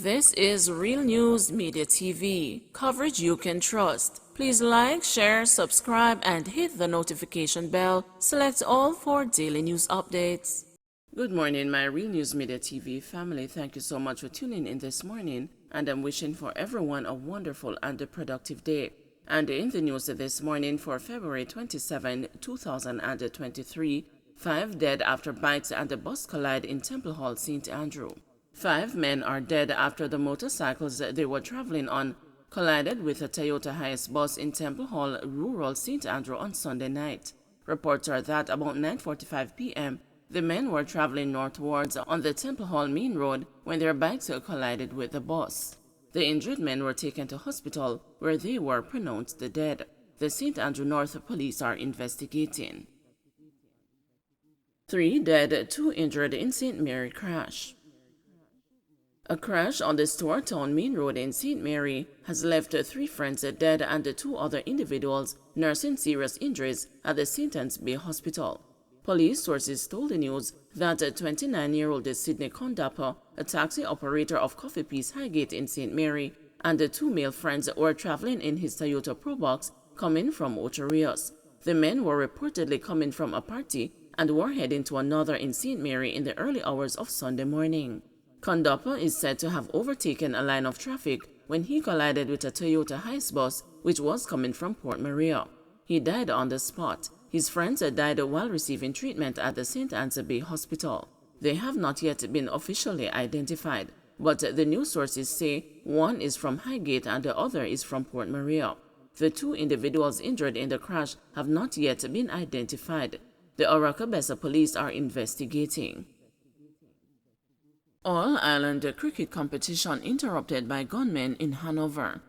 This is Real News Media TV, coverage you can trust. Please like, share, subscribe, and hit the notification bell. Select all for daily news updates. Good morning, my Real News Media TV family. Thank you so much for tuning in this morning, and I'm wishing for everyone a wonderful and a productive day. And in the news this morning for February 27, 2023, 5 dead after bikes and a bus collide in Temple Hall, St. Andrew. 5 men are dead after the motorcycles they were traveling on collided with a Toyota Hiace bus in Temple Hall, rural St. Andrew on Sunday night. Reports are that about 9:45 p.m., the men were traveling northwards on the Temple Hall main road when their bikes collided with the bus. The injured men were taken to hospital where they were pronounced dead. The St. Andrew North police are investigating. 3 dead, 2 injured in St. Mary crash. A crash on the Storetown main road in St. Mary has left 3 friends dead and 2 other individuals nursing serious injuries at the St. Anne's Bay Hospital. Police sources told the news that 29-year-old Sidney Condapper, a taxi operator of Coffee Peace Highgate in St. Mary, and 2 male friends were traveling in his Toyota Probox coming from Ocho Rios. The men were reportedly coming from a party and were heading to another in St. Mary in the early hours of Sunday morning. Condapper is said to have overtaken a line of traffic when he collided with a Toyota Hiace bus which was coming from Port Maria. He died on the spot. His friends died while receiving treatment at the St. Anne's Bay Hospital. They have not yet been officially identified, but the news sources say one is from Highgate and the other is from Port Maria. The 2 individuals injured in the crash have not yet been identified. The Oracabessa police are investigating. All-Island cricket competition interrupted by gunmen in Hanover.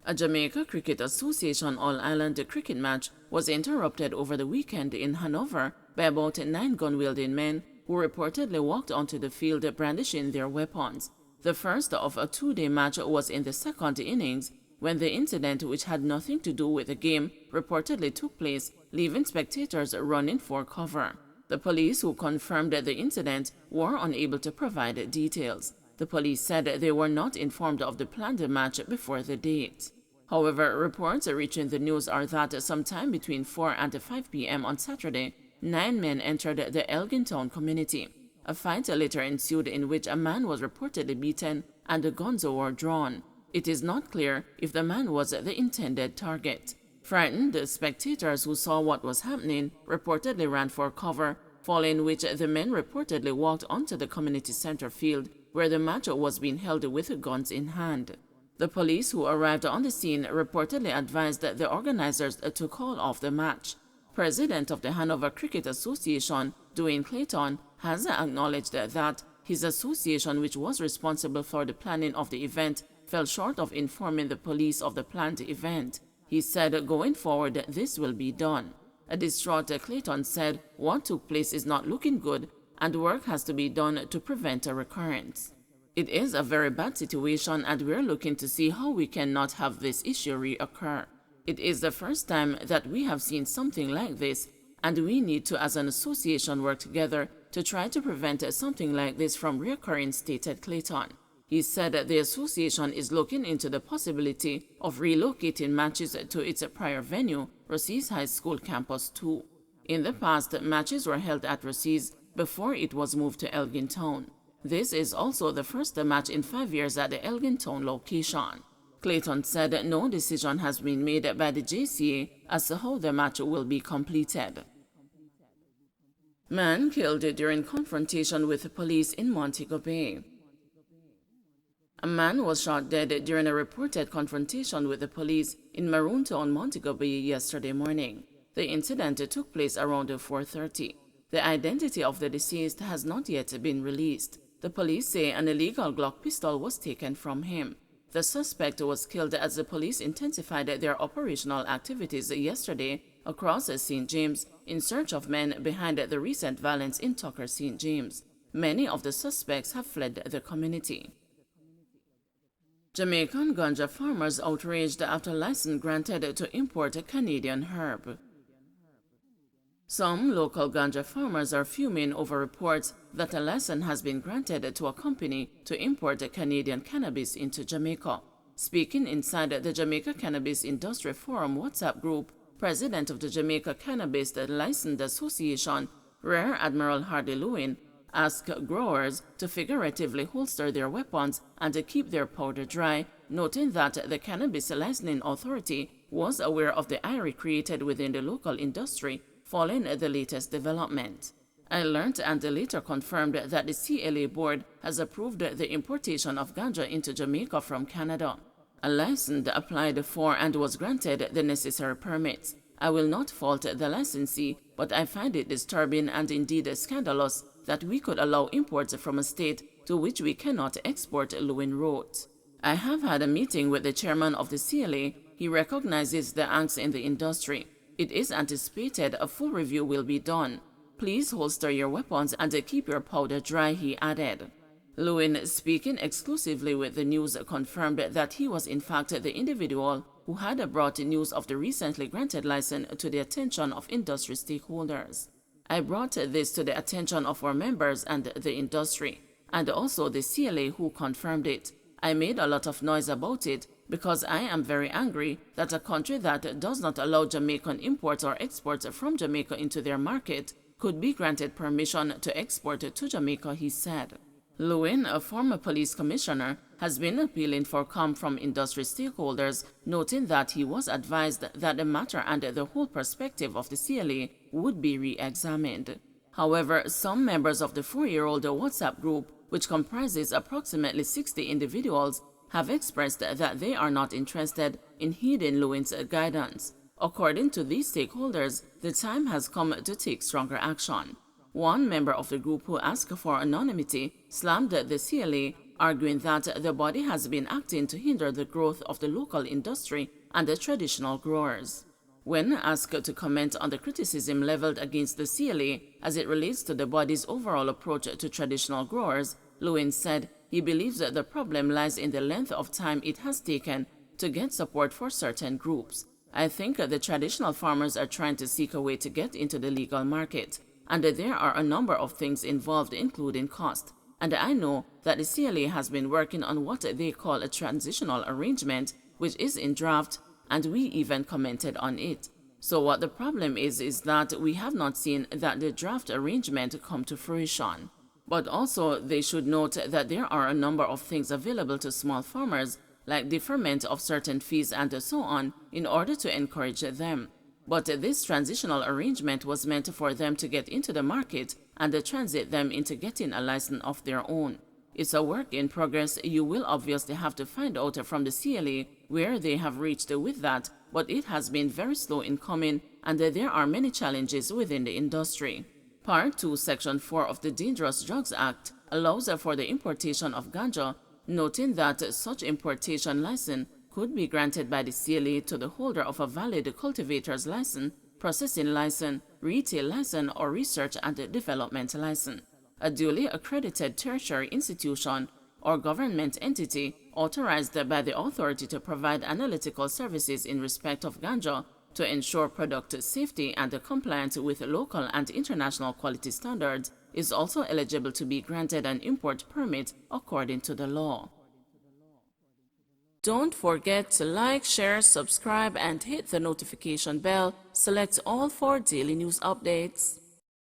A Jamaica Cricket Association All-Island cricket match was interrupted over the weekend in Hanover by about 9 gun-wielding men who reportedly walked onto the field brandishing their weapons. The first of a 2-day match was in the 2nd innings when the incident, which had nothing to do with the game, reportedly took place, leaving spectators running for cover. The police who confirmed the incident were unable to provide details. The police said they were not informed of the planned match before the date. However, reports reaching the news are that sometime between 4 and 5 p.m. on Saturday, 9 men entered the Elgintown community. A fight later ensued in which a man was reportedly beaten and guns were drawn. It is not clear if the man was the intended target. Frightened spectators who saw what was happening reportedly ran for cover, following which the men reportedly walked onto the community center field where the match was being held with guns in hand. The police who arrived on the scene reportedly advised the organizers to call off the match. President of the Hanover Cricket Association, Dwayne Clayton, has acknowledged that his association, which was responsible for the planning of the event, fell short of informing the police of the planned event. He said going forward this will be done. A distraught Clayton said what took place is not looking good and work has to be done to prevent a recurrence. It is a very bad situation and we're looking to see how we cannot have this issue reoccur. It is the first time that we have seen something like this and we need to as an association work together to try to prevent something like this from reoccurring, stated Clayton. He said that the association is looking into the possibility of relocating matches to its prior venue, Rossies High School Campus 2. In the past, matches were held at Rossies before it was moved to Elgintown. This is also the first match in 5 years at the Elgintown location. Clayton said no decision has been made by the JCA as to how the match will be completed. Man killed during confrontation with police in Montego Bay. A man was shot dead during a reported confrontation with the police in Maroontown, Montego Bay yesterday morning. The incident took place around 4:30. The identity of the deceased has not yet been released. The police say an illegal Glock pistol was taken from him. The suspect was killed as the police intensified their operational activities yesterday across St. James in search of men behind the recent violence in Tucker, St. James. Many of the suspects have fled the community. Jamaican Ganja farmers outraged after license granted to import Canadian herb. Some local ganja farmers are fuming over reports that a license has been granted to a company to import Canadian cannabis into Jamaica. Speaking inside the Jamaica Cannabis Industry Forum WhatsApp group, President of the Jamaica Cannabis Licensed Association, Rear Admiral Hardy Lewin, asked growers to figuratively holster their weapons and to keep their powder dry, noting that the Cannabis Licensing Authority was aware of the ire created within the local industry following the latest development. I learned and later confirmed that the CLA board has approved the importation of ganja into Jamaica from Canada. A license applied for and was granted the necessary permits. I will not fault the licensee, but I find it disturbing and indeed scandalous that we could allow imports from a state to which we cannot export, Lewin wrote. I have had a meeting with the chairman of the CLA. He recognizes the angst in the industry. It is anticipated a full review will be done. Please holster your weapons and keep your powder dry, he added. Lewin, speaking exclusively with the news, confirmed that he was in fact the individual who had brought news of the recently granted license to the attention of industry stakeholders. I brought this to the attention of our members and the industry, and also the CLA who confirmed it. I made a lot of noise about it because I am very angry that a country that does not allow Jamaican imports or exports from Jamaica into their market could be granted permission to export to Jamaica, he said. Lewin, a former police commissioner, has been appealing for calm from industry stakeholders, noting that he was advised that the matter and the whole perspective of the CLA would be re-examined. However, some members of the 4-year-old WhatsApp group, which comprises approximately 60 individuals, have expressed that they are not interested in heeding Lewin's guidance. According to these stakeholders, the time has come to take stronger action. One member of the group who asked for anonymity slammed the CLA, arguing that the body has been acting to hinder the growth of the local industry and the traditional growers. When asked to comment on the criticism leveled against the CLA as it relates to the body's overall approach to traditional growers, Lewin said he believes that the problem lies in the length of time it has taken to get support for certain groups. I think the traditional farmers are trying to seek a way to get into the legal market, and there are a number of things involved, including cost. And I know that the CLA has been working on what they call a transitional arrangement, which is in draft, and we even commented on it. So what the problem is that we have not seen that the draft arrangement come to fruition. But also they should note that there are a number of things available to small farmers, like deferment of certain fees and so on, in order to encourage them. But this transitional arrangement was meant for them to get into the market and transit them into getting a license of their own. It's a work in progress. You will obviously have to find out from the CLA where they have reached with that, but it has been very slow in coming, and there are many challenges within the industry. Part 2, Section 4 of the Dangerous Drugs Act allows for the importation of ganja, noting that such importation license could be granted by the CLA to the holder of a valid cultivator's license, processing license, retail license, or research and development license. A duly accredited tertiary institution or government entity authorized by the authority to provide analytical services in respect of ganja to ensure product safety and compliance with local and international quality standards is also eligible to be granted an import permit according to the law. Don't forget to like, share, subscribe, and hit the notification bell. Select all for daily news updates.